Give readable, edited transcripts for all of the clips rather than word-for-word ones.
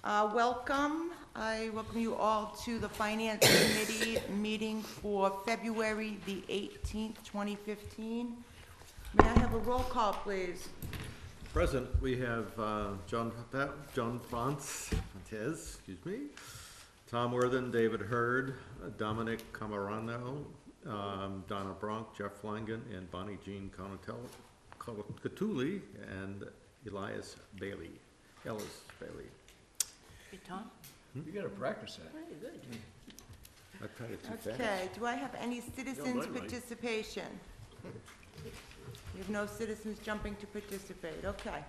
Welcome. I welcome you all to the Finance Committee meeting for February the 18th, 2015. May I have a roll call, please? Present, we have John Fontes, Tom Worthen, David Hurd, Dominic Camarano, Donna Bronk, Jeff Flanagan, and Bonnie Jean Catuli, and Ellis Bailey. Hey, Tom? You gotta practice that. Very good. I tried it too fast. Okay, do I have any citizens mine might. participation? We have no citizens jumping to participate, okay.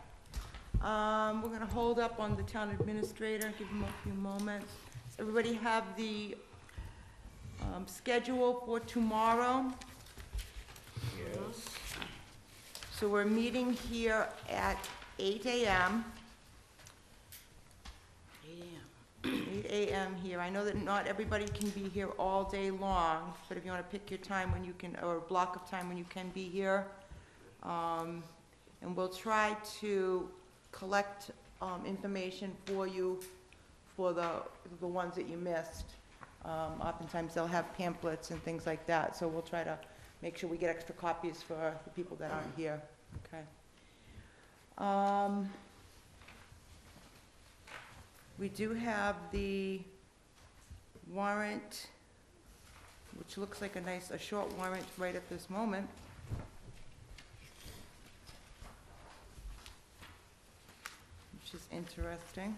We're gonna hold up on the town administrator, give him a few moments. Does everybody have the schedule for tomorrow? Yes. So we're meeting here at 8 a.m. 8 a.m. 8 a.m. here. I know that not everybody can be here all day long, but if you want to pick your time when you can, or a block of time when you can be here. And we'll try to collect information for you for the ones that you missed. Oftentimes they'll have pamphlets and things like that, so we'll try to make sure we get extra copies for the people that aren't here, okay? We do have the warrant, which looks like a short warrant right at this moment. Which is interesting.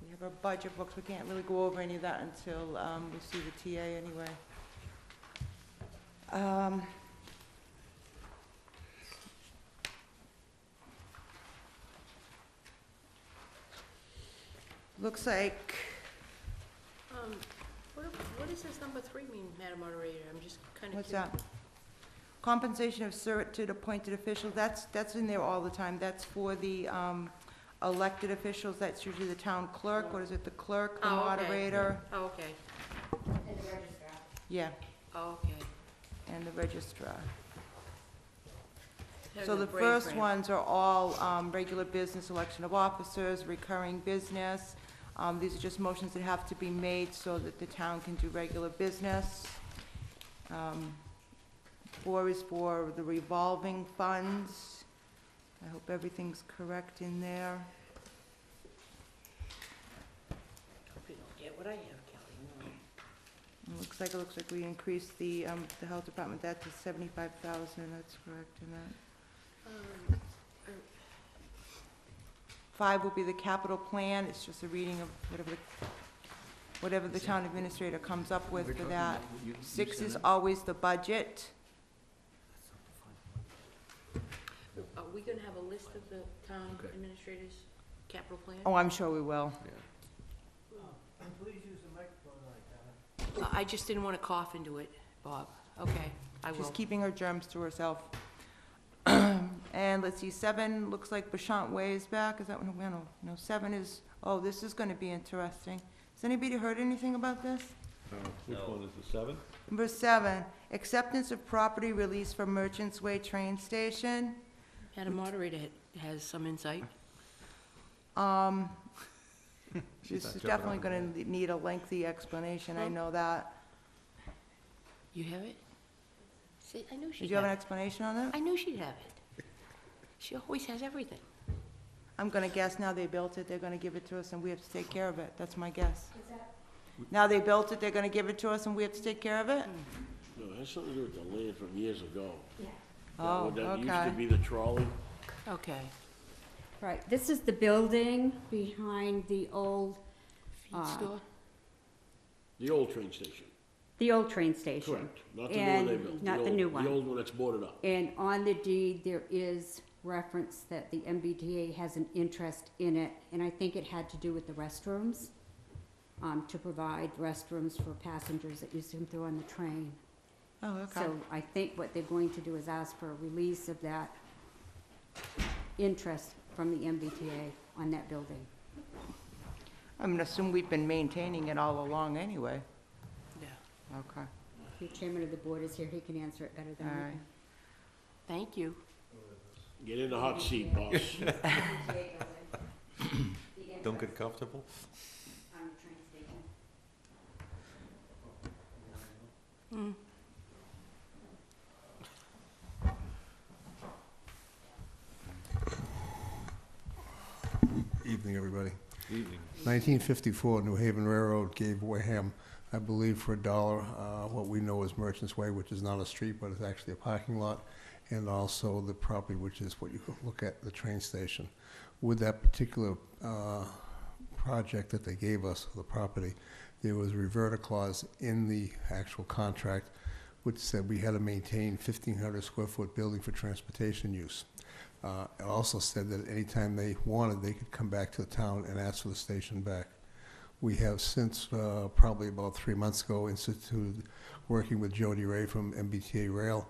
We have our budget books. We can't really go over any of that until we see the TA anyway. Looks like, What does this number 3 mean, Madam Moderator? I'm just kind of what's curious. that? Compensation of certain appointed officials, that's in there all the time. That's for the elected officials. That's usually the town clerk. What is it, the clerk, the Oh, okay. moderator? Oh, okay. Yeah, Oh, okay. and the registrar. Having So a the brain first cramp. ones are all regular business, election of officers, recurring business. These are just motions that have to be made so that the town can do regular business. 4 is for the revolving funds. I hope everything's correct in there. Hope you don't get what I have, Kelly. No. It looks like we increased the health department, that to 75,000, that's correct in that. 5 will be the capital plan, it's just a reading of whatever the town administrator comes up with for that. 6 is always the budget. Are we gonna have a list of the town Okay. administrators' capital plan? Oh, I'm sure we will. Please use the microphone like that. I just didn't want to cough into it, Bob. Okay, I will. She's keeping her germs to herself. And let's see, 7 looks like Bouchant Way is back, is that one, no, 7 is, oh, this is gonna be interesting. Has anybody heard anything about this? Which one is the 7? Number 7, acceptance of property release for Merchants Way train station. Madam Moderator has some insight. This not is jumping definitely on gonna need a lengthy explanation, I know that. You have it? See, I knew Did she'd you have an have it. explanation on that? I knew she'd have it. She always has everything. I'm gonna guess now they built it, they're gonna give it to us, and we have to take care of it, that's my guess. Now they built it, they're gonna give it to us, and we have to take care of it? No, it has something to do with the land from years ago. Oh, That used okay. to be the trolley. Okay. Right, this is the building behind the old, Feed store? The old train station. the old train station. Correct. Not the new one they built. Not the old- new one. The old one that's boarded up. And on the deed, there is reference that the MBTA has an interest in it, and I think it had to do with the restrooms, to provide restrooms for passengers that used to come through on the train. Oh, okay. So I think what they're going to do is ask for a release of that interest from the MBTA on that building. I'm gonna assume we've been maintaining it all along anyway. Yeah. Okay, The chairman of the board is here, he can answer it better than all I right. can. Thank you. Get in the hot seat, boss. Don't get comfortable? On the train station. Evening, everybody. Evening. 1954, New Haven Railroad gave Wareham, I believe, for $1, what we know as Merchants Way, which is not a street, but it's actually a parking lot, and also the property, which is what you look at, the train station. With that particular project that they gave us, the property, there was a reverter clause in the actual contract, which said we had to maintain 1,500 square foot building for transportation use. It also said that anytime they wanted, they could come back to the town and ask for the station back. We have since, probably about 3 months ago, instituted, working with Jody Ray from MBTA Rail,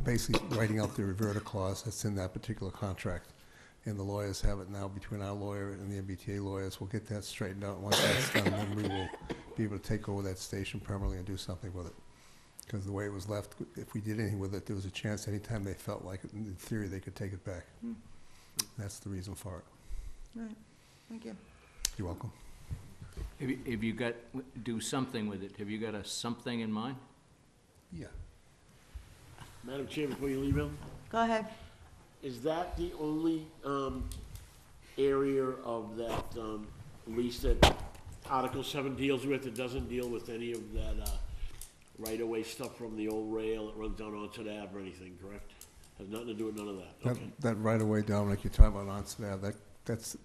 basically writing out the reverter clause that's in that particular contract. And the lawyers have it now between our lawyer and the MBTA lawyers. We'll get that straightened out. Once that's done, then we will be able to take over that station permanently and do something with it. Because the way it was left, if we did anything with it, there was a chance anytime they felt like it, in theory, they could take it back. That's the reason for it. All right, thank you. You're welcome. Have you got, do something with it? Have you got a something in mind? Yeah. Madam Chair, before you leave him, Go ahead. is that the only, area of that, lease that Article 7 deals with? It doesn't deal with any of that, right-of-way stuff from the old rail that runs down onto the Ave or anything, correct? Has nothing to do with none of that, That, okay. that right away, Dominic, you're talking about onset Ave,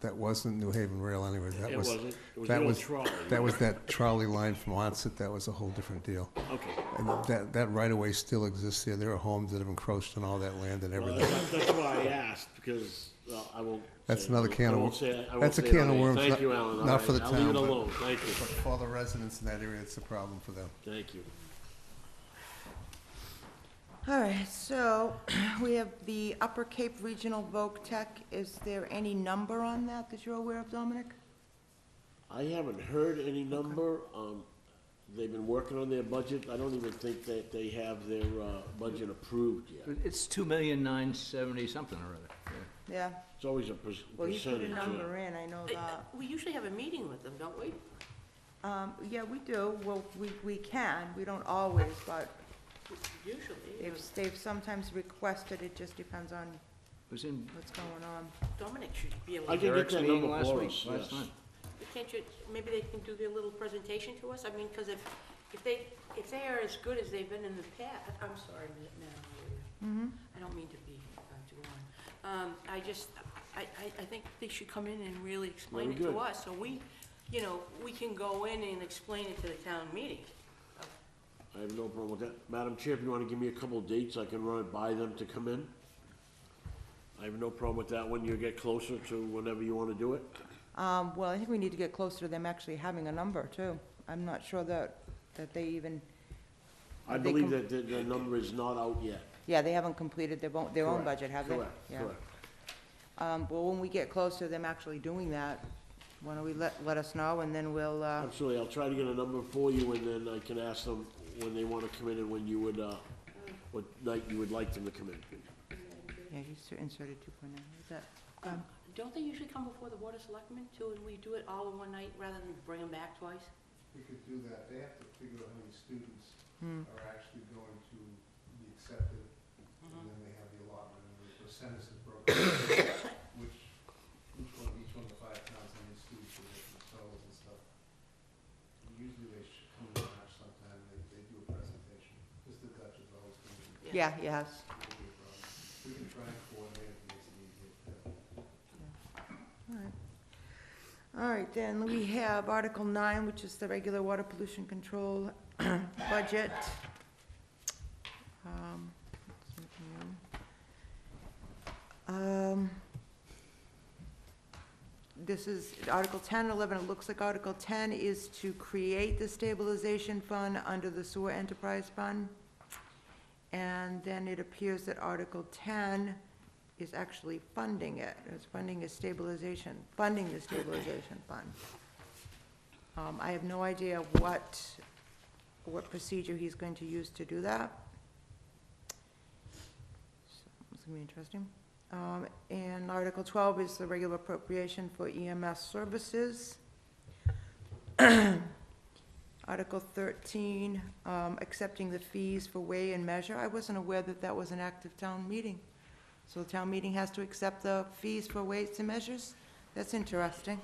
that wasn't New Haven Rail anyway. That It was, wasn't, it was that the old was, trolley. that was that trolley line from Onset, that was a whole different deal. Okay. And that right of way still exists there. There are homes that have encroached on all that land and Well, everything. that's why I asked, because, I won't. That's say- another can of I won't wor- say- I won't that's a say can it of on air. worms, Thank not- you, Alan. All not right, for the I'll leave it town, but- alone, thank you, But for the residents in that area, it's a problem for them. thank you. All right, so we have the Upper Cape Regional Voc Tech. Is there any number on that that you're aware of, Dominic? I haven't heard any number. They've been working on their budget. I don't even think that they have their, budget approved yet. It's 2,970,000 something or other. Yeah, It's always a well, you put percentage. a number in, I know that. We usually have a meeting with them, don't we? Yeah, we do, well, we can, we don't always, but Usually. they've sometimes requested, it just depends on It was in what's going on. Dominic should be able I to. can get Eric's that meeting number last for week, us, last yes. month. Can't you, maybe they can do their little presentation to us? I mean, because if they are as good as they've been in the past, I'm sorry, Madam Lawyer. I don't mean to be too long. I think they should come in and really explain Very it to good. us, so we can go in and explain it to the town meeting. I have no problem with that. Madam Chair, if you wanna give me a couple of dates, I can run it by them to come in. I have no problem with that when you get closer to whenever you wanna do it. Well, I think we need to get closer to them actually having a number too. I'm not sure that they even, I They believe com- that the number is not out yet. yeah, they haven't completed their own Correct, budget, have they? Correct, Yeah. correct. Well, when we get closer to them actually doing that, why don't we let us know, and then we'll, Absolutely, I'll try to get a number for you, and then I can ask them when they wanna come in and when you would, what night you would like them to come in. yeah, you inserted 2.9, is that, Don't they usually come before the Board of Selectmen too, and we do it all in one night rather than bring them back twice? We could do that. They have to figure out how many students Hmm. are actually going to be accepted, and then they have the allotment, and the percentage is broken, which each one of the 5 towns, how many students are there themselves and stuff. Usually they should come in March sometime, they do a presentation. Mr. Dutch is always going to be yeah, yes. a problem. We can try and coordinate if it makes it easier. All right. All right, then we have Article 9, which is the regular water pollution control budget. This is Article 10, 11, it looks like Article 10 is to create the stabilization fund under the sewer enterprise fund. And then it appears that Article 10 is actually funding it, it's funding the stabilization fund. I have no idea what what procedure he's going to use to do that. So it's gonna be interesting. And Article 12 is the regular appropriation for EMS services. Article 13, accepting the fees for weigh and measure. I wasn't aware that that was an active town meeting. So the town meeting has to accept the fees for weights and measures? That's interesting.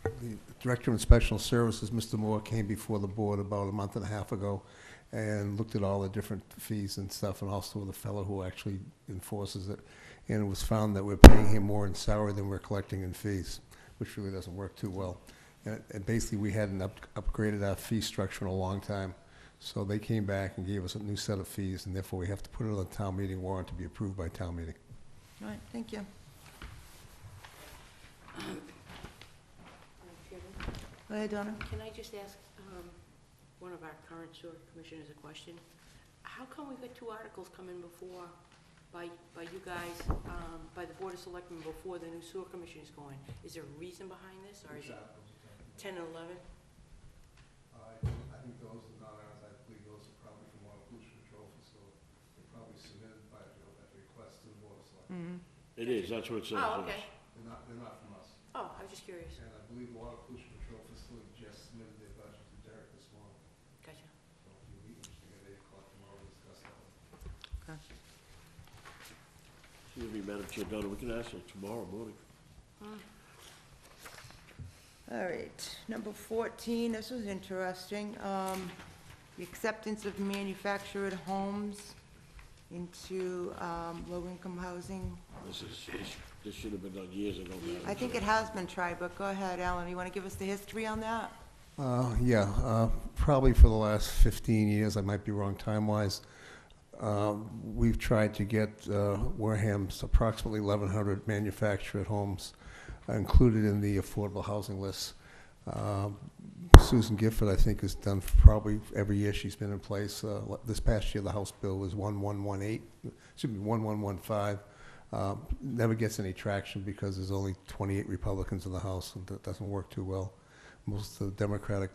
The Director of Inspectional Services, Mr. Moore, came before the board about a month and a half ago and looked at all the different fees and stuff, and also the fellow who actually enforces it. And it was found that we're paying him more in salary than we're collecting in fees, which really doesn't work too well. And basically, we hadn't upgraded our fee structure in a long time. So they came back and gave us a new set of fees, and therefore we have to put it on the town meeting warrant to be approved by town meeting. All right, thank you. Go ahead, Donna. Can I just ask one of our current sewer commissioners a question? How come we got 2 articles coming before, by you guys, by the Board of Selectmen before the new sewer commission is going? Is there a reason behind this, or is it 10 and 11? I think those are not ours. I believe those are probably from Water Pollution Control Facility. They're probably submitted by, at request to the Board of Selectmen. Mm-hmm. It is, that's what it says. Oh, okay. They're not from us. Oh, I was just curious. And I believe the Water Pollution Control Facility just submitted their budget to Derek this morning. Gotcha. So it'll be interesting at 8 o'clock tomorrow to discuss that one. Excuse me, Madam Chair, Donna, we can ask her tomorrow morning. All right, number 14, this was interesting. The acceptance of manufactured homes into low-income housing. This should have been done years ago, Madam I think Chair. it has been tried, but go ahead, Alan, you want to give us the history on that? Probably for the last 15 years, I might be wrong time-wise. We've tried to get Wareham's approximately 1,100 manufactured homes included in the affordable housing list. Susan Gifford, I think, has done probably every year she's been in place. This past year, the House bill was 1118, excuse me, 1115. Never gets any traction because there's only 28 Republicans in the House, and that doesn't work too well. Most of the Democratic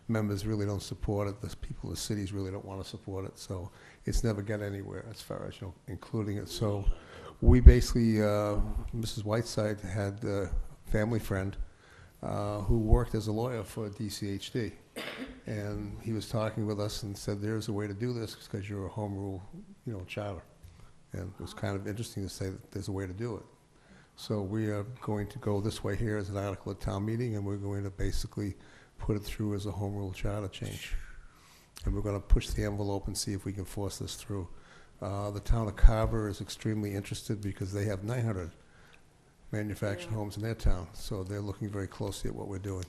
members really don't support it. The people of the cities really don't want to support it, so it's never got anywhere as far as, including it. So we basically, Mrs. Whiteside had a family friend who worked as a lawyer for DCHD, and he was talking with us and said, there's a way to do this because you're a home rule, charter. And it was kind of interesting to say that there's a way to do it. So we are going to go this way here as an article at town meeting, and we're going to basically put it through as a home rule charter change. And we're going to push the envelope and see if we can force this through. The town of Carver is extremely interested because they have 900 manufactured homes in their town, so they're looking very closely at what we're doing.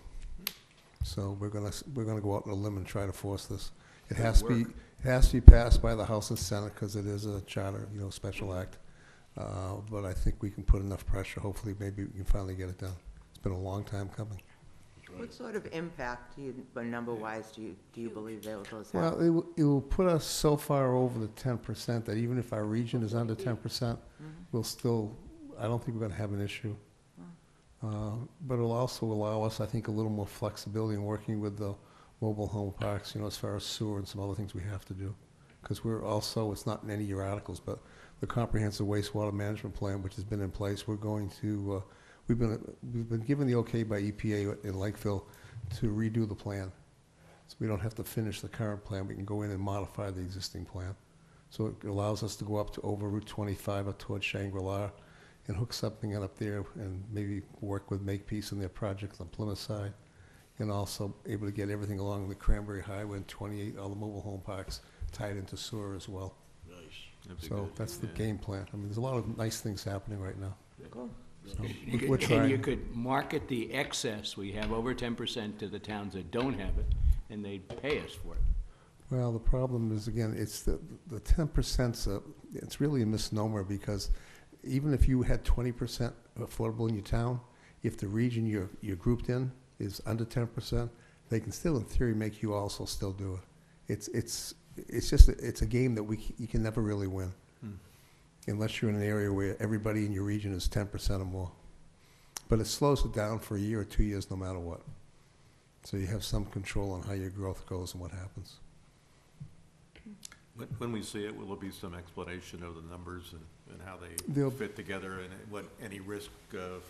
So we're going to go out on a limb and try to force this. It has to be passed by the House and Senate because it is a charter, special act. But I think we can put enough pressure. Hopefully, maybe we can finally get it done. It's been a long time coming. What sort of impact, number-wise, do you believe those have? Well, it will put us so far over the 10% that even if our region is under 10%, we'll still, I don't think we're going to have an issue. But it'll also allow us, I think, a little more flexibility in working with the mobile home parks, as far as sewer and some other things we have to do. Because we're also, it's not in any of your articles, but the comprehensive wastewater management plan, which has been in place, we're going to, we've been given the okay by EPA in Lakeville to redo the plan. So we don't have to finish the current plan, we can go in and modify the existing plan. So it allows us to go up to over Route 25 up towards Shangri-La and hook something up there and maybe work with Makepeace and their projects on Plymouth side. And also able to get everything along the Cranberry Highway and 28, all the mobile home parks tied into sewer as well. Nice. So that's the game plan. I mean, there's a lot of nice things happening right now. Cool. So You we're could- And you trying. could market the excess we have, over 10%, to the towns that don't have it, and they'd pay us for it. Well, the problem is, again, it's the 10%'s it's really a misnomer because even if you had 20% affordable in your town, if the region you're grouped in is under 10%, they can still, in theory, make you also still do it. It's a game that you can never really win unless you're in an area where everybody in your region is 10% or more. But it slows it down for a year or 2 years, no matter what. So you have some control on how your growth goes and what happens. When we see it, will there be some explanation of the numbers and how they There'll- fit together and what, any risk of,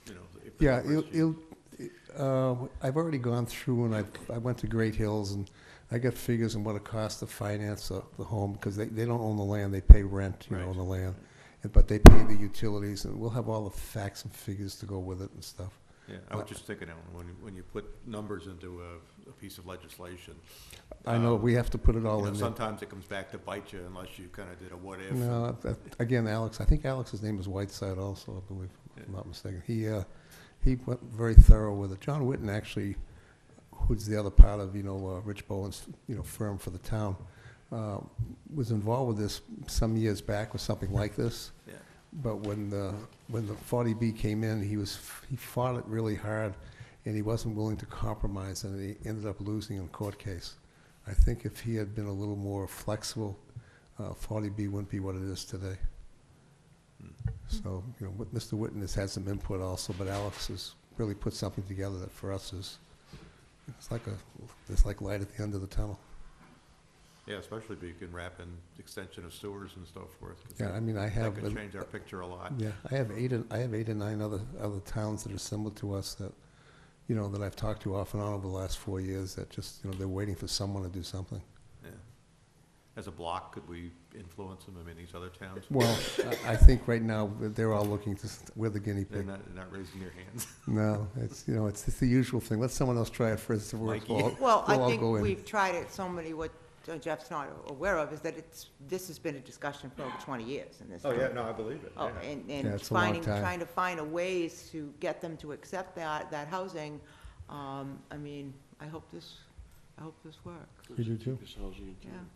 you know? if the Yeah, numbers- I've already gone through and I went to Great Hills and I got figures on what it costs to finance the home, because they don't own the land, they pay rent, Right. on the land. But they pay the utilities, and we'll have all the facts and figures to go with it and stuff. Yeah, I was just thinking, when you put numbers into a piece of legislation. I know, we have to put it You all know, in there. sometimes it comes back to bite you unless you kind of did a what if. No, again, Alex, I think Alex's name is Whiteside also, I believe, if I'm Yeah. not mistaken. He went very thorough with it. John Witten, actually, who's the other part of, Rich Bowen's, firm for the town, was involved with this some years back with something like this. Yeah. But when the 40B came in, he fought it really hard, and he wasn't willing to compromise, and he ended up losing in a court case. I think if he had been a little more flexible, 40B wouldn't be what it is today. So, Mr. Witten has had some input also, but Alex has really put something together that for us is, it's like light at the end of the tunnel. Yeah, especially if you can wrap in extension of sewers and so forth. 'cause Yeah, I mean, I have. That could change our picture a lot. Yeah, I have eight or nine other towns that are similar to us that, that I've talked to off and on over the last 4 years that just, they're waiting for someone to do something. Yeah. As a block, could we influence them? I mean, these other towns? Well, I think right now they're all looking to, we're the guinea They're pig. not raising their hands. No, it's, it's just the usual thing. Let someone else try it first. Mikey. Well, I we'll all think go in. we've tried it so many, what Jeff's not aware of is that this has been a discussion for over 20 years in this Oh, town. yeah, no, I believe it, Oh, yeah. and Yeah, it's a long time. trying to find a ways to get them to accept that housing. I mean, I hope this works. You do too? Cheapest housing in Yeah. town.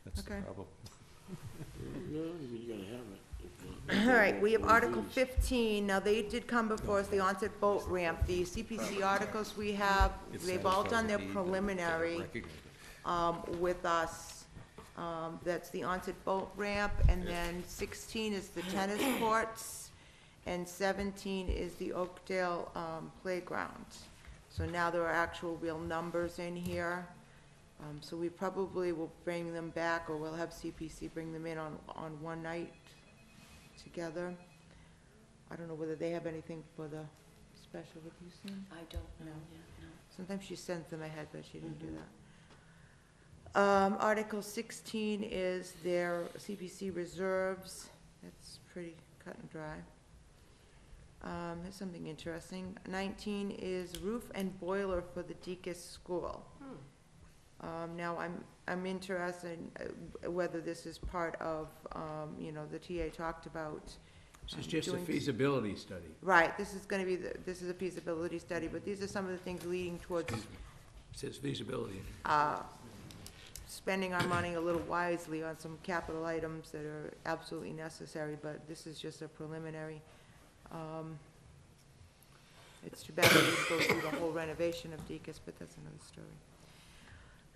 That's the Okay. problem. Yeah, I mean, you gotta have it. If not, All right, we have what Article it is. 15. Now, they did come before us, the onset boat ramp. The CPC articles we have, It they've all satisfies done the their need, but preliminary recognize it. with us. That's the onset boat ramp, and then 16 is the tennis courts, and 17 is the Oakdale playground. So now there are actual real numbers in here. So we probably will bring them back, or we'll have CPC bring them in on one night together. I don't know whether they have anything for the special, have you seen? I don't know, No. yeah, no. Sometimes she sends them ahead, but she didn't do that. Article 16 is their CPC reserves. That's pretty cut and dry. There's something interesting. 19 is roof and boiler for the Deacon's School. Now, I'm interested in whether this is part of, the TA talked about. This is just a doing- feasibility study. Right, this is gonna be, this is a feasibility study, but these are some of the things leading towards It says feasibility. spending our money a little wisely on some capital items that are absolutely necessary, but this is just a preliminary. It's too bad we didn't go through the whole renovation of Deacon's, but that's another story.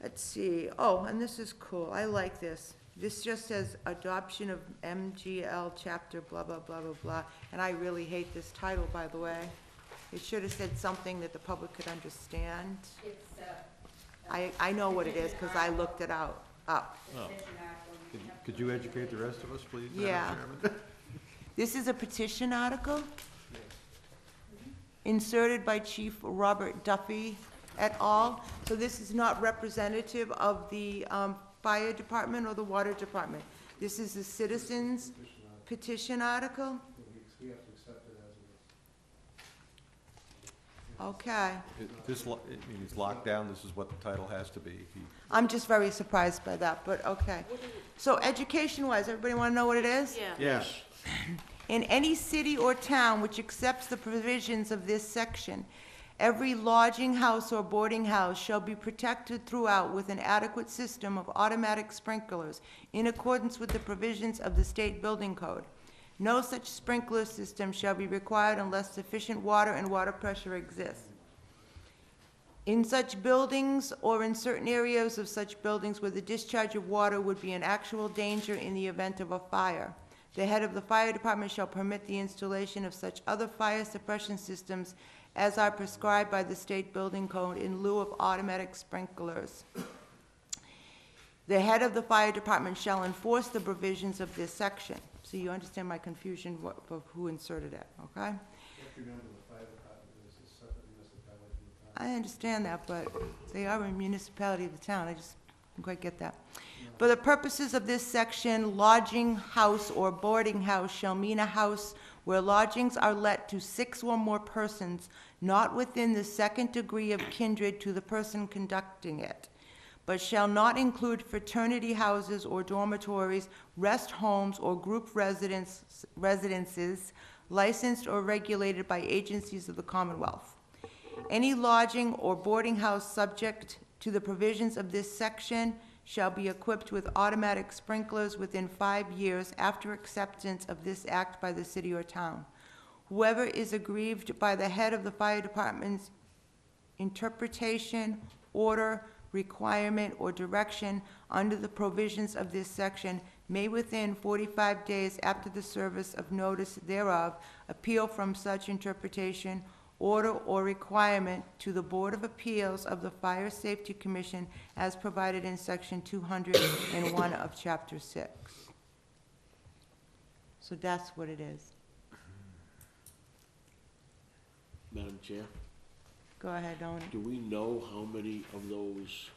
Let's see, oh, and this is cool, I like this. This just says adoption of MGL chapter blah, blah, blah, blah, blah, and I really hate this title, by the way. It should have said something that the public could understand. I know what it is, because I looked it up. Could you educate the rest of us, please, Madam Yeah. Chairman? This is a petition article inserted by Chief Robert Duffy et al. So this is not representative of the fire department or the water department. This is a citizens petition article? We have to accept it as it is. Okay. He's locked down, this is what the title has to be. I'm just very surprised by that, but okay. So education-wise, everybody want to know what it is? Yeah. Yes. In any city or town which accepts the provisions of this section, every lodging house or boarding house shall be protected throughout with an adequate system of automatic sprinklers in accordance with the provisions of the state building code. No such sprinkler system shall be required unless sufficient water and water pressure exists. In such buildings or in certain areas of such buildings where the discharge of water would be an actual danger in the event of a fire, The head of the fire department shall permit the installation of such other fire suppression systems as are prescribed by the state building code in lieu of automatic sprinklers. The head of the fire department shall enforce the provisions of this section. So you understand my confusion of who inserted it, okay? I understand that, but they are a municipality of the town, I just don't quite get that. For the purposes of this section, lodging house or boarding house shall mean a house where lodgings are let to 6 or more persons, not within the second degree of kindred to the person conducting it, but shall not include fraternity houses or dormitories, rest homes, or group residences licensed or regulated by agencies of the Commonwealth. Any lodging or boarding house subject to the provisions of this section shall be equipped with automatic sprinklers within 5 years after acceptance of this act by the city or town. Whoever is aggrieved by the head of the fire department's interpretation, order, requirement, or direction under the provisions of this section may within 45 days after the service of notice thereof appeal from such interpretation, order, or requirement to the Board of Appeals of the Fire Safety Commission as provided in section 201 of chapter 6. So that's what it is. Madam Chair, Go ahead, Owen. do we know how many of those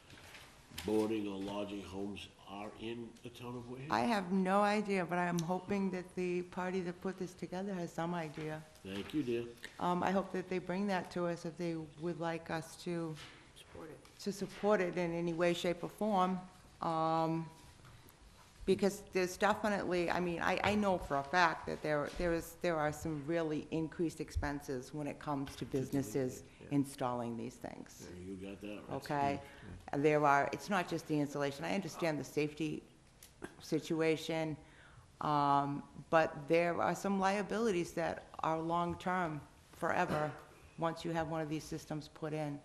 boarding or lodging homes are in the town of Wareham? I have no idea, but I'm hoping that the party that put this together has some idea. Thank you, dear. I hope that they bring that to us if they would like us to Support it. support it in any way, shape, or form. Because there's definitely, I mean, I know for a fact that there are some really increased expenses when it comes to businesses installing these things. You got that right. Okay? There are, it's not just the installation, I understand the safety situation, but there are some liabilities that are long-term, forever, once you have one of these systems put in.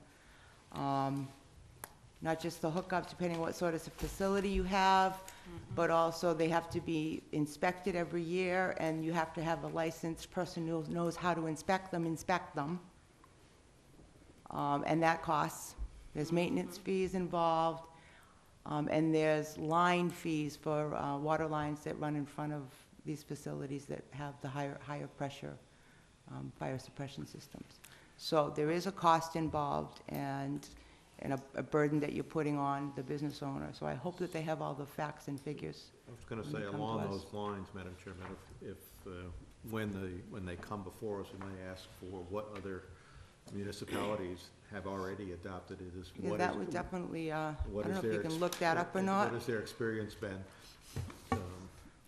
Not just the hookup, depending what sort of facility you have, but also they have to be inspected every year, and you have to have a licensed person who knows how to inspect them. And that costs. There's maintenance fees involved, and there's line fees for water lines that run in front of these facilities that have the higher pressure fire suppression systems. So there is a cost involved and a burden that you're putting on the business owner. So I hope that they have all the facts and figures. I was gonna when say, they come to along us. those lines, Madam Chairman, if when they come before us, we may ask for what other municipalities have already adopted it as, Yeah, what that is, would definitely, I what don't is know if you their can look that up or not. What has their experience been?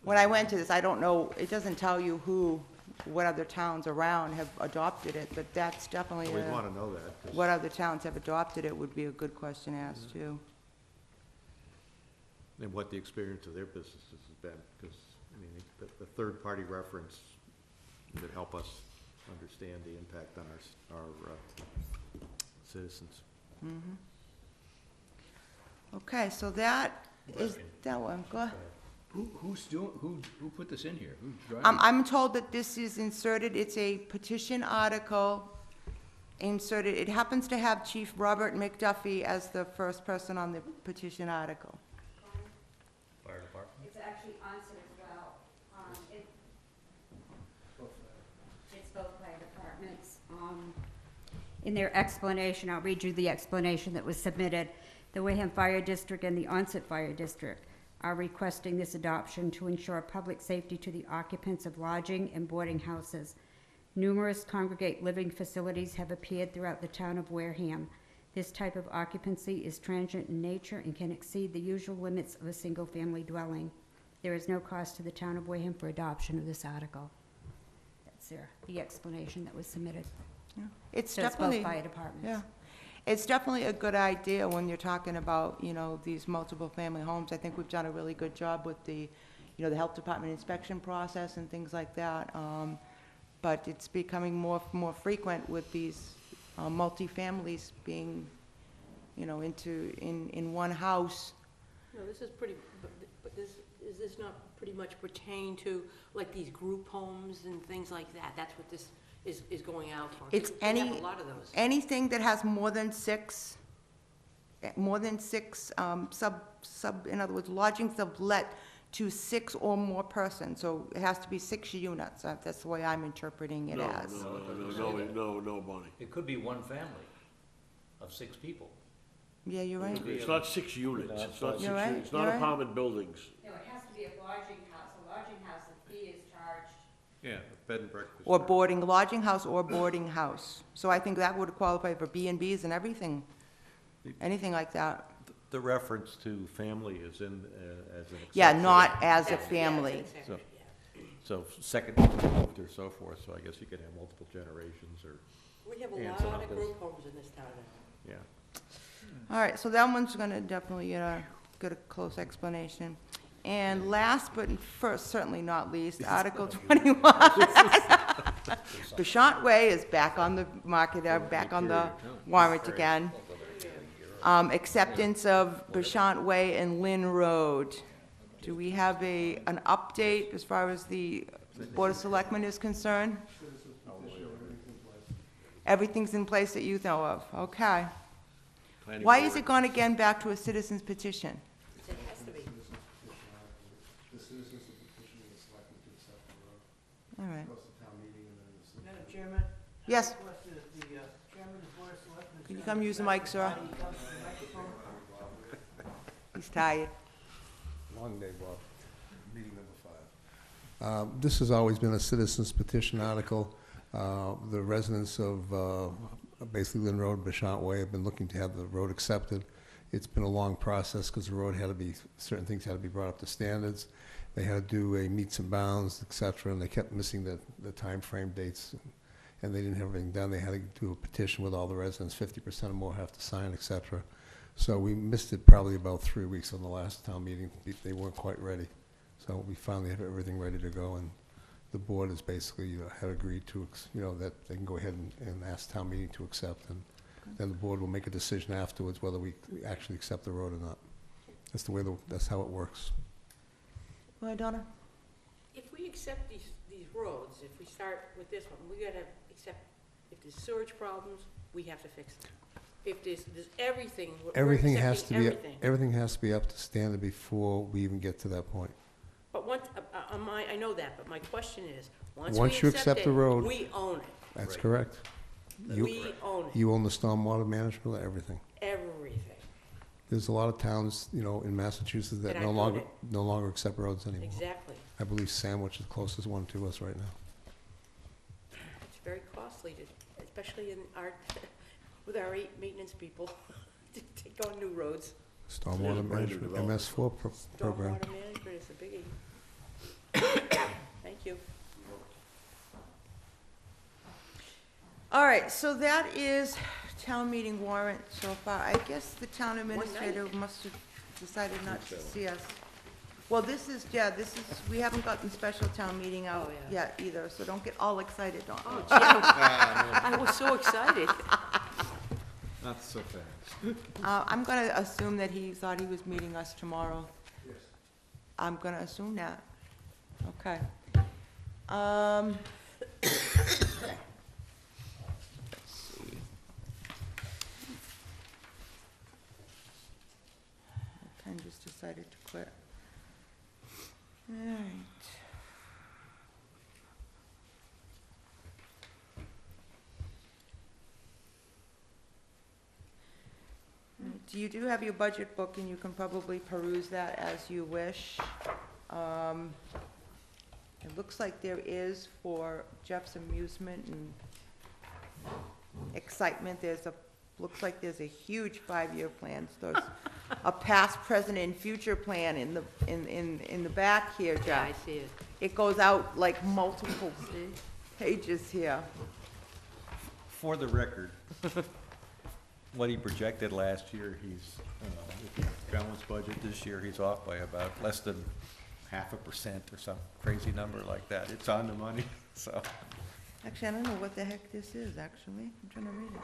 When I went to this, I don't know, it doesn't tell you what other towns around have adopted it, but that's definitely We'd wanna know that, 'cause what other towns have adopted it would be a good question to ask too. and what the experience of their businesses has been, because, I mean, the third-party reference would help us understand the impact on our citizens. Okay, so that is that one. Go ahead. Who put this in here? Who's driving? I'm told that this is inserted, it's a petition article inserted. It happens to have Chief Robert McDuffie as the first person on the petition article. Fire department? It's actually onset as well. It's both fire departments. In their explanation, I'll read you the explanation that was submitted. The Wareham Fire District and the Onset Fire District are requesting this adoption to ensure public safety to the occupants of lodging and boarding houses. Numerous congregate living facilities have appeared throughout the town of Wareham. This type of occupancy is transient in nature and can exceed the usual limits of a single-family dwelling. There is no cost to the town of Wareham for adoption of this article. That's the explanation that was submitted. Yeah. It's So it's both definitely, fire departments. yeah. It's definitely a good idea when you're talking about, these multiple family homes. I think we've done a really good job with the health department inspection process and things like that. But it's becoming more frequent with these multifamilies being, in one house. No, this is pretty, but this, is this not pretty much pertain to, like, these group homes and things like that. That's what this is going out for. It's We have any- a lot of those. Anything that has more than six, in other words, lodging sublet to 6 or more persons, so it has to be 6 units. That's the way I'm interpreting it as. No, Bonnie. It could be one family of 6 people. Yeah, you're right. It's not 6 units, it's not 6 You're right, units, it's you're not right. apartment buildings. No, it has to be a lodging house. A lodging house, the fee is charged. Yeah, bed and breakfast. Or boarding, lodging house or boarding house. So I think that would qualify for B and Bs and everything, anything like that. The reference to family is in, as an exception. Yeah, not as a That's- family. Yeah, it's an exception, yeah. So second, removed or so forth, so I guess you could have multiple generations or, We have a Aunts and lot of uncles. group homes in this town. yeah. All right, so that one's gonna definitely get a close explanation. And last but first, certainly not least, Article 21. Bouchant Way is back on the market, back on the warrant again. Acceptance of Bouchant Way and Lynn Road. Do we have an update as far as the Board of Selectmen is concerned? Everything's in place that you know of, okay. Planning Why is board. it gone again back to a citizen's petition? It has to be. The citizens have petitioned the selectmen to accept the road. All right, Goes to town meeting and then the. Madam Chairman? yes, Request that the chairman of the Board of Selectmen. Can you come use the mic, sir? He's tired. Long day, Bob. Meeting number 5. This has always been a citizen's petition article. The residents of basically Lynn Road, Bouchant Way have been looking to have the road accepted. It's been a long process because the road had to be, certain things had to be brought up to standards. They had to do a meets and bounds, et cetera, and they kept missing the timeframe dates. And they didn't have everything done. They had to do a petition with all the residents, 50% or more have to sign, et cetera. So we missed it probably about 3 weeks on the last town meeting. They weren't quite ready. So we finally have everything ready to go, and the board has basically had agreed to, that they can go ahead and ask town meeting to accept, and then the board will make a decision afterwards whether we actually accept the road or not. That's the way, that's how it works. Go ahead, Donna. If we accept these roads, if we start with this one, we gotta accept, if there's sewage problems, we have to fix them. If there's everything, we're Everything has to accepting be, everything. everything has to be up to standard before we even get to that point. But once, I know that, but my question is, once Once we you accept accept the it, road- we own it. That's Right. correct. You, We own it, you own the stormwater management, everything. everything. There's a lot of towns, in Massachusetts that That no aren't longer, doing no longer accept roads anymore. Exactly. I believe Sandwich is the closest one to us right now. It's very costly to, especially in our, with our maintenance people, to take on new roads. Stormwater brand new management, development. MS4 program. Stormwater management is a biggie. Thank you. All right, so that is town meeting warrant so far. I guess the town administrator must have decided not to see us. Well, this is, we haven't gotten special town meeting out Oh, yeah. yet either, so don't get all excited, Dawn. Oh, gee, I was so excited. Not so fast. I'm gonna assume that he thought he was meeting us tomorrow. Yes. I'm gonna assume that. Okay. Let's see. Ken just decided to quit. All right. You do have your budget book, and you can probably peruse that as you wish. It looks like there is, for Jeff's amusement and excitement, looks like there's a huge 5-year plan. So there's a past, present, and future plan in the back here, Jeff. Yeah, I see it. It goes out like multiple pages here. For the record, what he projected last year, if he balanced budget this year, he's off by about less than 0.5% or some crazy number like that. It's on the money, so. Actually, I don't know what the heck this is, actually. I'm trying to read it.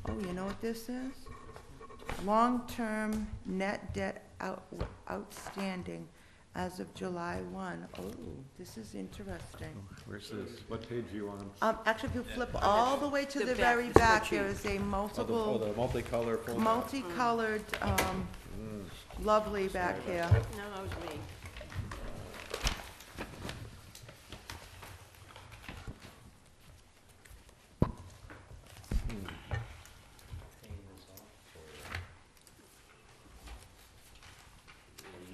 Oh, you know what this is? Long-term net debt outstanding as of July 1. Oh, this is interesting. Where's this? What page are you on? Actually, if you flip all the way to The the back, very the back, there spreadsheet. is a Oh, the multiple, multicolor folder. multicolored, lovely back here. No, that was me.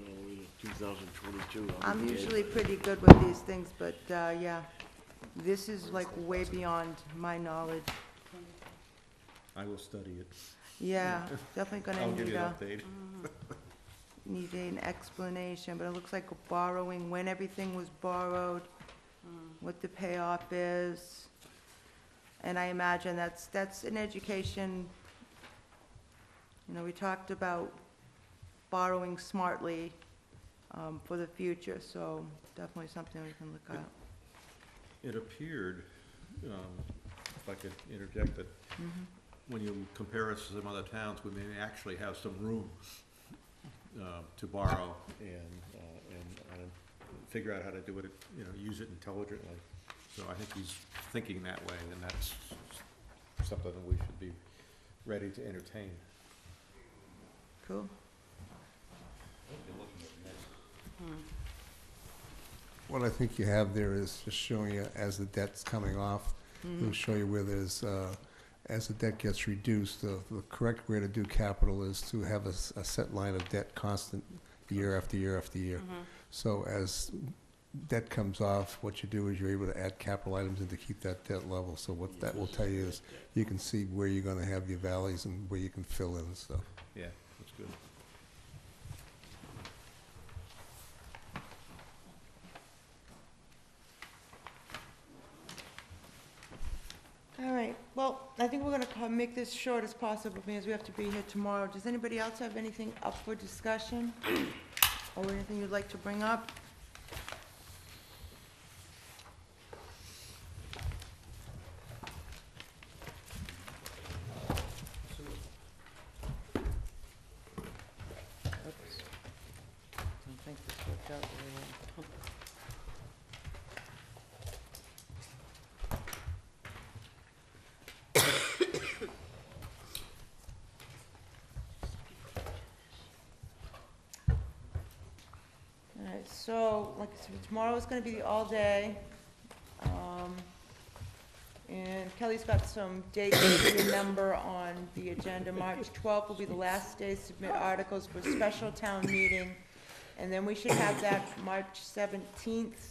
No, 2022. I'm usually pretty good with these things, but, yeah, this is like way beyond my knowledge. I will study it. Yeah, definitely I'll gonna give need you an a, update. need an explanation, but it looks like borrowing, when everything was borrowed, what the payoff is. And I imagine that's an education, you know, we talked about borrowing smartly, for the future, so definitely something we can look at. It appeared, if I could interject, that when you compare us to some other towns, we may actually have some room to borrow and figure out how to do it, you know, use it intelligently. So I think he's thinking that way, and that's something that we should be ready to entertain. Cool. What I think you have there is just showing you as the debt's coming off, it'll show you where there's, as the debt gets reduced, the correct way to do capital is to have a set line of debt constant year after year after year. So as debt comes off, what you do is you're able to add capital items in to keep that debt level. So what that will tell you is you can see where you're gonna have your valleys and where you can fill in and stuff. Yeah, that's good. All right, well, I think we're gonna make this short as possible because we have to be here tomorrow. Does anybody else have anything up for discussion? Or anything you'd like to bring up? Oops. Don't think this worked out very well. All right, so, like I said, tomorrow is gonna be the all-day. And Kelly's got some dates to remember on the agenda. March 12th will be the last day to submit articles for a special town meeting. And then we should have that March 17th. It's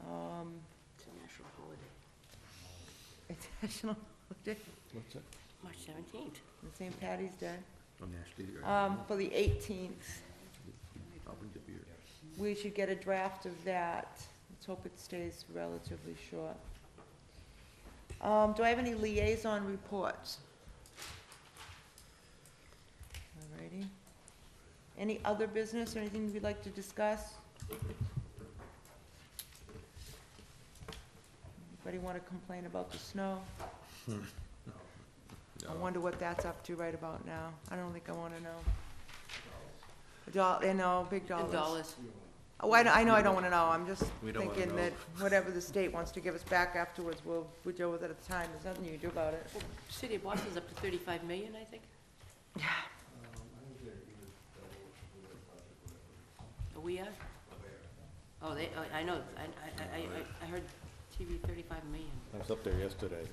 a national holiday. It's National Holiday, What's that? March 17th. and St. Patty's Day, On National Day. for the 18th. I'll bring the beer. We should get a draft of that. Let's hope it stays relatively short. Do I have any liaison reports? Alrighty. Any other business or anything you'd like to discuss? Anybody want to complain about the snow? I wonder what that's up to right about now. I don't think I want to know. You know, big dollars. $2. Oh, I know I don't want to know, I'm just We don't wanna thinking know. that whatever the state wants to give us back afterwards, we'll deal with it at the time, there's nothing you can do about it. Well, City of Boston's up to 35 million, I think. Oh, we are? Oh, I know, I heard TV 35 million. I was up there yesterday.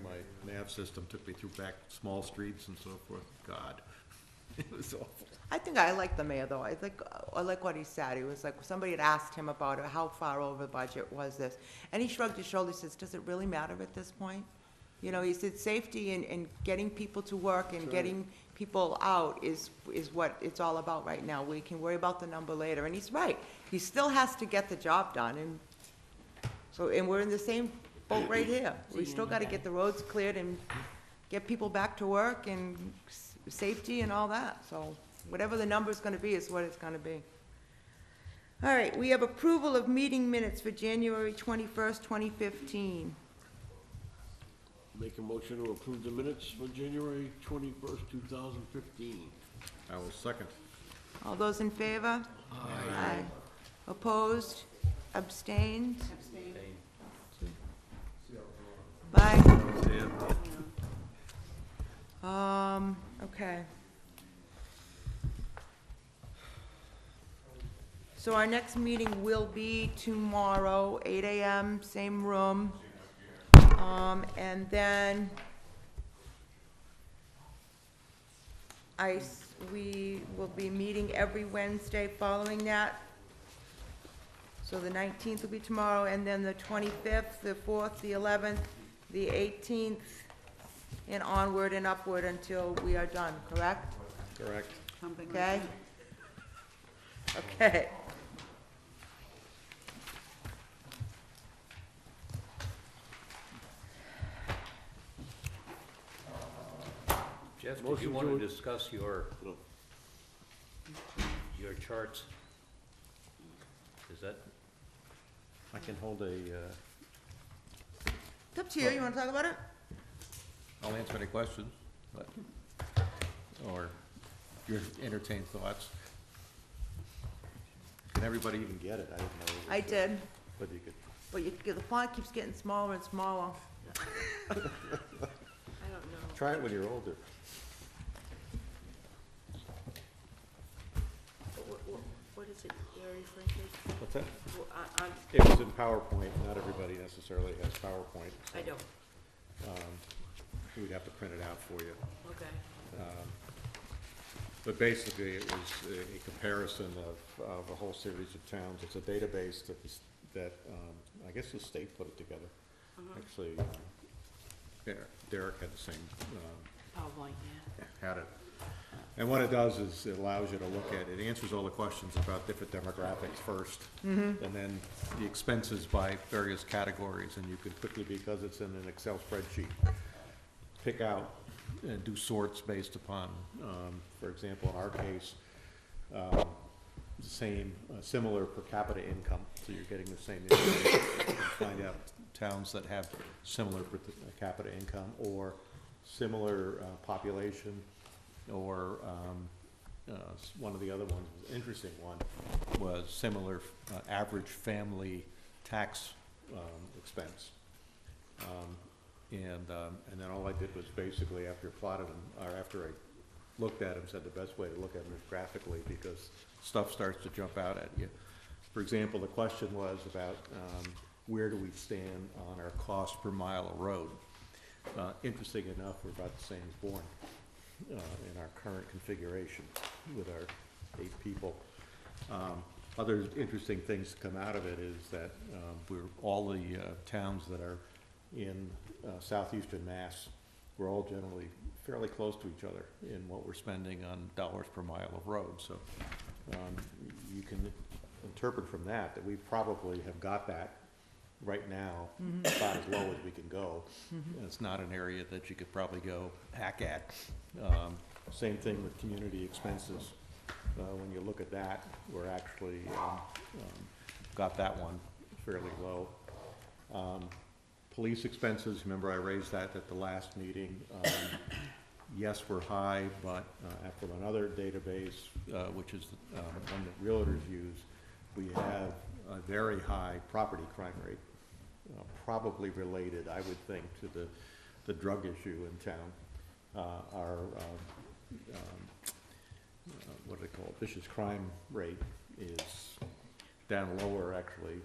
My nav system took me through back small streets and so forth. God, it was awful. I think I like the mayor, though, I like what he said, he was like, somebody had asked him about it, how far over budget was this? And he shrugged his shoulders, says, does it really matter at this point? You know, he said, safety and getting people to work and getting people out is what it's all about right now. We can worry about the number later, and he's right. He still has to get the job done, and so, and we're in the same boat right here. We still gotta get the roads cleared and get people back to work and safety and all that, so whatever the number's gonna be is what it's gonna be. All right, we have approval of meeting minutes for January 21st, 2015. Make a motion to approve the minutes for January 21st, 2015. I will second. All those in favor? Aye. Opposed? Abstained? Bye. Okay. So our next meeting will be tomorrow, 8 AM, same room. And then we will be meeting every Wednesday following that. So the 19th will be tomorrow, and then the 25th, the 4th, the 11th, the 18th, and onward and upward until we are done, correct? Correct. Okay? Okay. Jeff, did you Motion want to- to discuss your No. charts? Is that, I can hold a, It's up to you, you wanna talk about it? I'll answer any questions, but, or your entertain thoughts. Can everybody even get it? I didn't know. I did, But you could, but the font keeps getting smaller and smaller. I don't know. try it when you're older. What is it you're referring to? What's that? Well, It was in PowerPoint. Not everybody necessarily has PowerPoint. I don't, We'd have to print it out for you. okay. But basically, it was a comparison of a whole series of towns. It's a database that I guess the state put it together. Actually, Derek had the same, PowerPoint, yeah. had it. And what it does is it allows you to look at, it answers all the questions about different demographics first. And then the expenses by various categories, and you can quickly, because it's in an Excel spreadsheet, pick out and do sorts based upon, for example, in our case, similar per capita income, so you're getting the same information. You can find out towns that have similar per capita income, or similar population, or one of the other ones, an interesting one, was similar average family tax expense. And then all I did was basically, after I plotted them, or after I looked at them, said the best way to look at them is graphically, because stuff starts to jump out at you. For example, the question was about where do we stand on our cost per mile of road? Interesting enough, we're about the same as Bourne in our current configuration with our 8 people. Other interesting things to come out of it is that all the towns that are in southeastern Mass, we're all generally fairly close to each other in what we're spending on dollars per mile of road. So you can interpret from that we probably have got that right now about as low as we can go. And it's not an area that you could probably go hack at. Same thing with community expenses. When you look at that, we're actually got that one fairly low. Police expenses, remember I raised that at the last meeting. Yes, we're high, but from another database, which is one that realtors use, we have a very high property crime rate, probably related, I would think, to the drug issue in town. Our what do they call it, vicious crime rate is down lower, actually.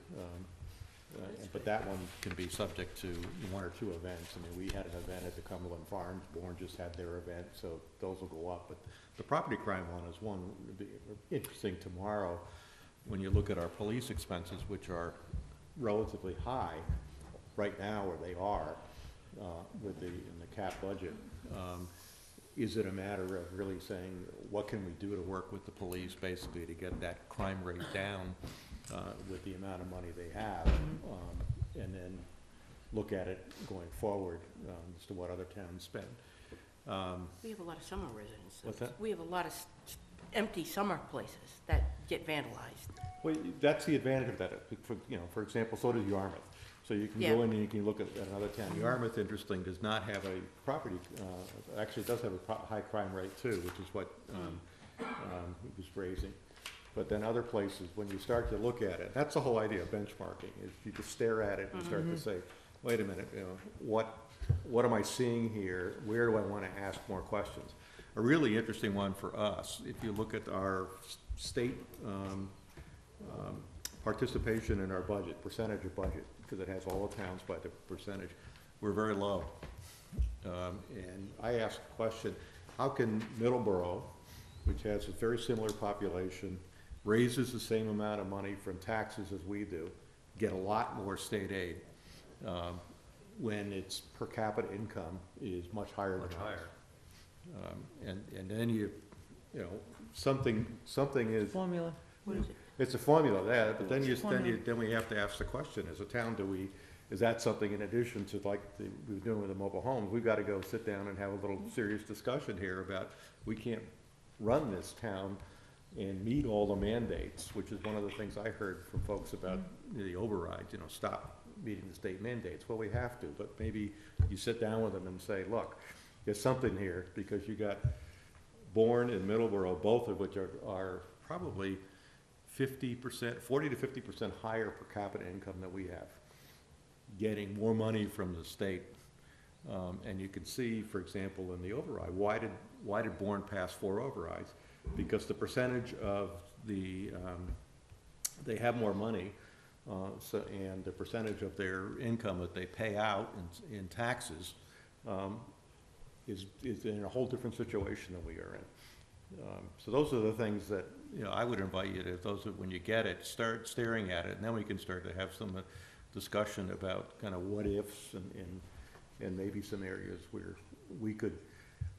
But that one can be subject to 1 or 2 events. I mean, we had an event at the Cumberland Farms, Bourne just had their event, so those will go up. But the property crime one is one that'd be interesting tomorrow when you look at our police expenses, which are relatively high right now, where they are in the cap budget. Is it a matter of really saying, what can we do to work with the police, basically, to get that crime rate down with the amount of money they have, and then look at it going forward as to what other towns spend. We have a lot of summer residents. What's that? We have a lot of empty summer places that get vandalized. Well, that's the advantage of that. For example, so does Yarmouth. So you can go in and you can look at another town. Yarmouth, interesting, does not have a property, actually it does have a high crime rate too, which is what he was raising. But then other places, when you start to look at it, that's the whole idea of benchmarking, is you just stare at it and start to say, wait a minute, you know, what am I seeing here? Where do I want to ask more questions? A really interesting one for us, if you look at our state participation in our budget, percentage of budget, because it has all the towns by the percentage, we're very low. And I asked the question, how can Middleborough, which has a very similar population, raises the same amount of money from taxes as we do, get a lot more state aid, when its per capita income is much higher than ours. And then you know, something is, Formula. What is it? it's a formula, but then we have to ask the question, as a town, is that something in addition to like we were doing with the mobile homes? We've got to go sit down and have a little serious discussion here about, we can't run this town and meet all the mandates, which is one of the things I heard from folks about the overrides, you know, stop meeting the state mandates. Well, we have to, but maybe you sit down with them and say, look, there's something here, because you got Bourne and Middleborough, both of which are probably 50%, 40 to 50% higher per capita income than we have, getting more money from the state. And you can see, for example, in the override, why did Bourne pass 4 overrides? Because the percentage of the, they have more money, and the percentage of their income that they pay out in taxes is in a whole different situation than we are in. So those are the things that, you know, I would invite you to, when you get it, start staring at it, and then we can start to have some discussion about kind of what ifs and maybe some areas where we could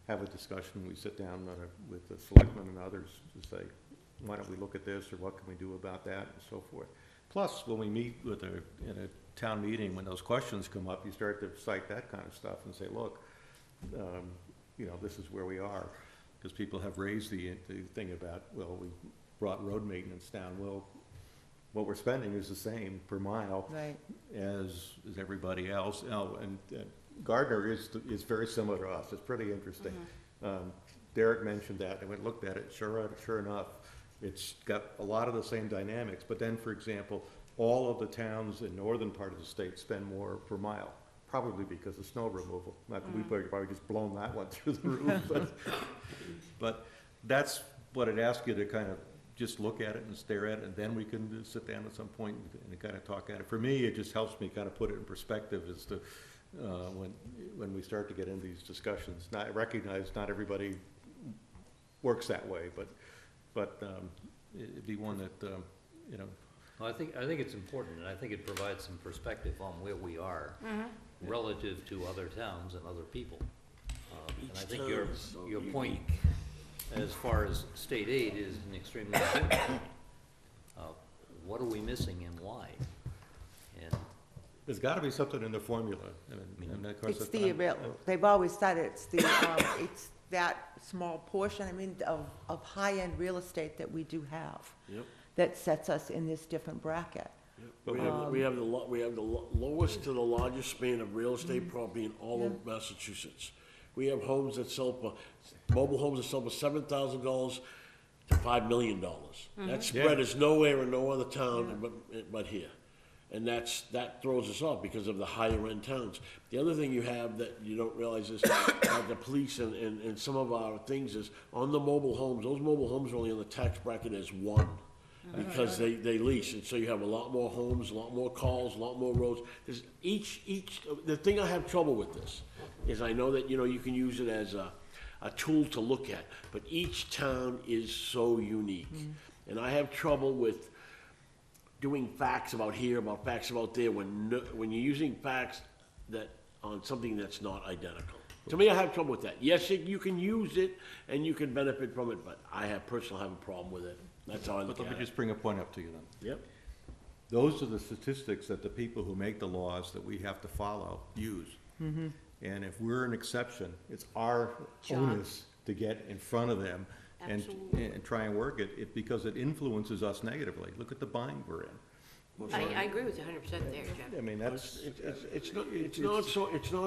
have a discussion. We sit down with the selectmen and others to say, why don't we look at this, or what can we do about that, and so forth. Plus, when we meet in a town meeting, when those questions come up, you start to cite that kind of stuff and say, look, you know, this is where we are. Because people have raised the thing about, well, we brought road maintenance down. Well, what we're spending is the same per mile as everybody else. Oh, and Gardner is very similar to us. It's pretty interesting. Derek mentioned that. I went and looked at it. Sure enough, it's got a lot of the same dynamics. But then, for example, all of the towns in northern part of the state spend more per mile, probably because of snow removal. Not that we've probably just blown that one through the roof, but that's what I'd ask you to kind of just look at it and stare at it, and then we can sit down at some point and kind of talk at it. For me, it just helps me kind of put it in perspective as to when we start to get into these discussions. I recognize not everybody works that way, but it'd be one that, you know. Well, I think it's important, and I think it provides some perspective on where we are relative to other towns and other people. And I think your point as far as state aid is an extremely important point. What are we missing and why? And There's got to be something in the formula. I mean, of course, They've always said it's it's that small portion, I mean, of high-end real estate that we do have. Yep. That sets us in this different bracket. But we have the lowest to the largest span of real estate property in all of Massachusetts. We have homes that sell for, mobile homes that sell for $7,000 to $5 million. That spread is nowhere in no other town but here. And that throws us off because of the higher end towns. The other thing you have that you don't realize is the police and some of our things is on the mobile homes, those mobile homes are only on the tax bracket as 1. Because they lease, and so you have a lot more homes, a lot more calls, a lot more roads. There's the thing I have trouble with this is I know that, you know, you can use it as a tool to look at, but each town is so unique. And I have trouble with doing facts about here, about facts about there, when you're using facts that on something that's not identical. To me, I have trouble with that. Yes, you can use it and you can benefit from it, but I personally have a problem with it. That's how I look at it. Let me just bring a point up to you then. Yep. Those are the statistics that the people who make the laws that we have to follow use. And if we're an exception, it's our onus to get in front of them and try and work it because it influences us negatively. Look at the bind we're in. I agree with you 100% there, Jeff. I mean, that's it's not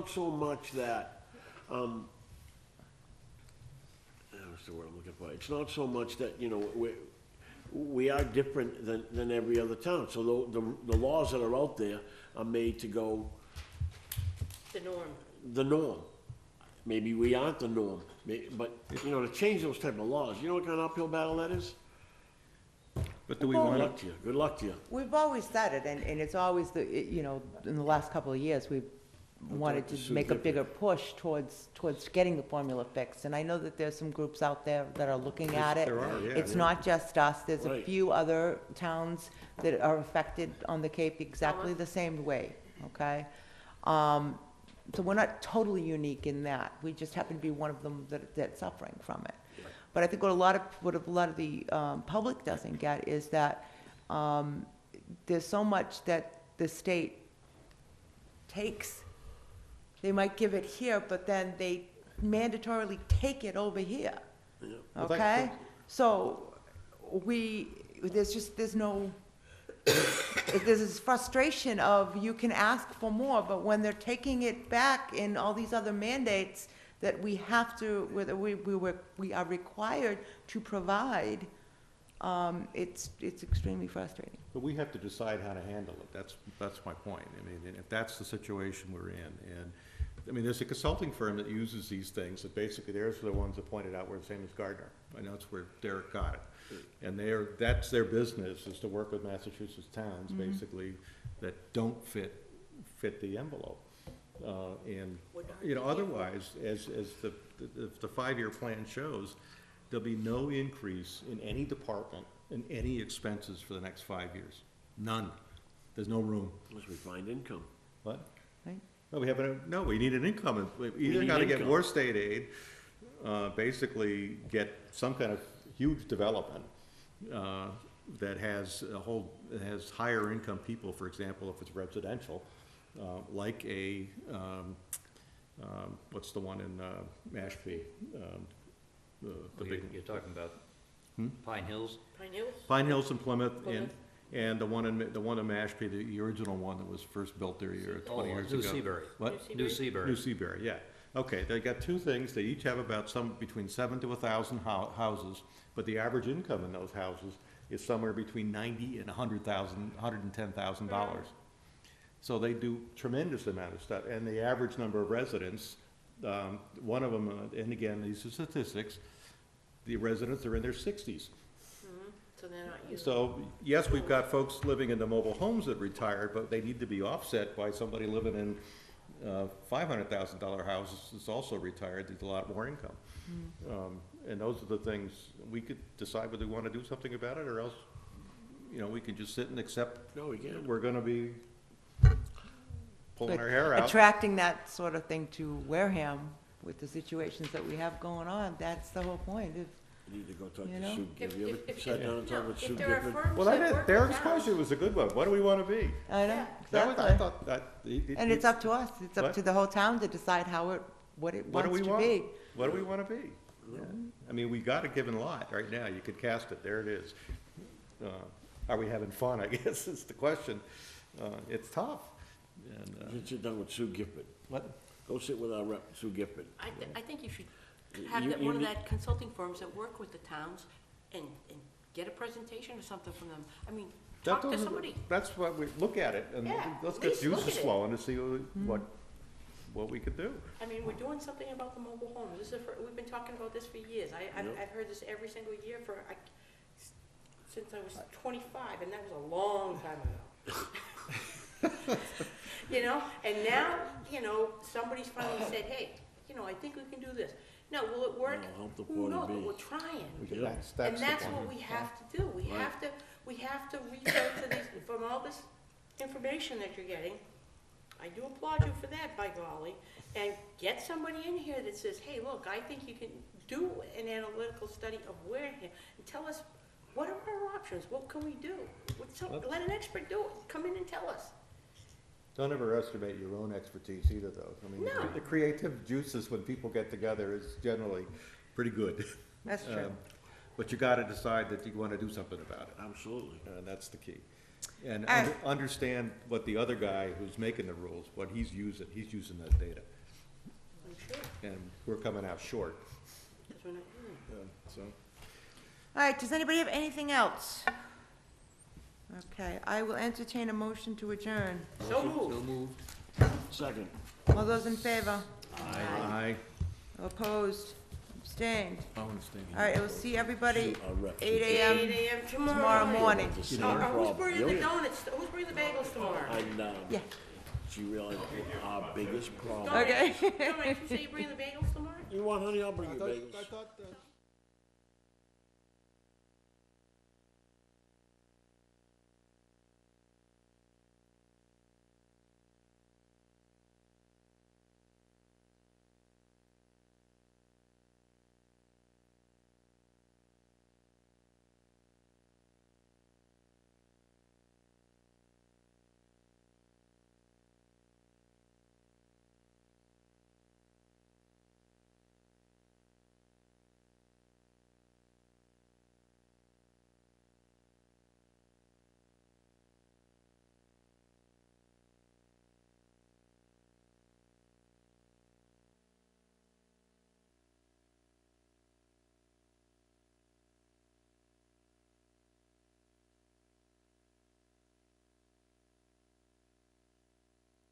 so much that what's the word I'm looking for? It's not so much that, you know, we are different than every other town. So the laws that are out there are made to go The norm. the norm. Maybe we aren't the norm, but, you know, to change those type of laws, you know what kind of uphill battle that is? But do we Good want luck to you, good luck to you. We've always said it, and it's always you know, in the last couple of years, we've wanted to to Sue make a Gifford. bigger push towards getting the formula fixed. And I know that there's some groups out there that are looking at it. There are, yeah. It's not just us, there's a Right. few other towns that are affected on the Cape exactly the same way, okay? So we're not totally unique in that, we just happen to be one of them that's suffering from it. But I think what a lot of the public doesn't get is that there's so much that the state takes. They might give it here, but then they mandatorily take it over here, Yeah. Well, okay? So there's no, there's this frustration of you can ask for more, but when they're taking it back in all these other mandates that we have to, whether we are required to provide, it's extremely frustrating. But we have to decide how to handle it. That's my point. I mean, and if that's the situation we're in, and, I mean, there's a consulting firm that uses these things, that basically, they're the ones that pointed out where the same as Gardner. I know it's where Derek got it. And that's their business, is to work with Massachusetts towns, basically, that don't fit the envelope. And, you know, otherwise, as the 5-year plan shows, there'll be no increase in any department, in any expenses for the next 5 years. None. There's no room. Unless we find income. What? Right. No, we need an income. We either need gotta get income. more state aid, basically get some kind of huge development, that has higher income people, for example, if it's residential, like what's the one in, Mashpee? The big, You're talking about Pine Hills? Pine Hills? Pine Hills and Plymouth, Plymouth. and the one in Mashpee, the original one that was first built there 20 years ago. New Seabury. What? New Seabury. New Seabury, yeah. Okay, they got two things, they each have about between 7 to 1,000 houses, but the average income in those houses is somewhere between $90,000 and $110,000. So they do tremendous amount of stuff, and the average number of residents, one of them, and again, these are statistics, the residents are in their 60s. So they're not used. So, yes, we've got folks living in the mobile homes that retired, but they need to be offset by somebody living in $500,000 houses that's also retired, there's a lot more income. And those are the things, we could decide whether we want to do something about it, or else, you know, we can just sit and accept No, we can't. we're gonna be pulling our hair out. Attracting that sort of thing to Wareham with the situations that we have going on, that's the whole point. You need to go talk You to know? Sue. Have you ever sat down and talked with Sue If there are Gifford? firms Well, that that, work Derek's with towns, question was a good one, what do we wanna be? I know, Yeah. That was, I exactly. thought that. And it's up to us, it's up What? to the whole town to decide what it What do wants we to want? be. What do we wanna be? Yeah. I mean, we got a given lot right now, you could cast it, there it is. Are we having fun, I guess is the question. It's tough. And, You should sit down with Sue Gifford. what? Go sit with our rep, Sue Gifford. I think you should have You- that, you one of need- that consulting firms that work with the towns and get a presentation or something from them. I mean, That talk to doesn't- somebody. That's what we, look at it, and Yeah, let's at get least look juices at it. flowing to see what we could do. I mean, we're doing something about the mobile homes. We've been talking about this for years. I've heard this every single year since I was 25, and that was a long time ago. You know, and now, you know, somebody's finally said, hey, you know, I think we can do this. Now, will it work? Well, help the Who knows, 40B. but we're trying. Yeah. And the that's point. what we have to do. We have to reach out to these, from all this information that you're getting. I do applaud you for that, by golly, and get somebody in here that says, hey, look, I think you can do an analytical study of Wareham, and tell us, what are our options? What can we do? Let an expert do it. Come in and tell us. Don't ever estimate your own expertise either, though. I mean, No. the creative juices when people get together is generally pretty good. That's true. But you gotta decide that you wanna do something about it, Absolutely. and that's the key. And All right. understand what the other guy who's making the rules, what he's using that data. I'm sure, And we're coming out short, because we're not doing it. so. All right, does anybody have anything else? Okay, I will entertain a motion to adjourn. So moved. So moved. Second. All those in favor? Aye. Opposed? Abstained? I want to stay. All right, we'll see everybody Rep. 8 8 a.m. AM tomorrow morning. The same Who's problem. bringing the donuts, who's bringing the bagels tomorrow? And, Yeah. she realized our biggest problem. Okay. Dominic, you say you bring the bagels tomorrow? You want, honey, I'll bring you I bagels. thought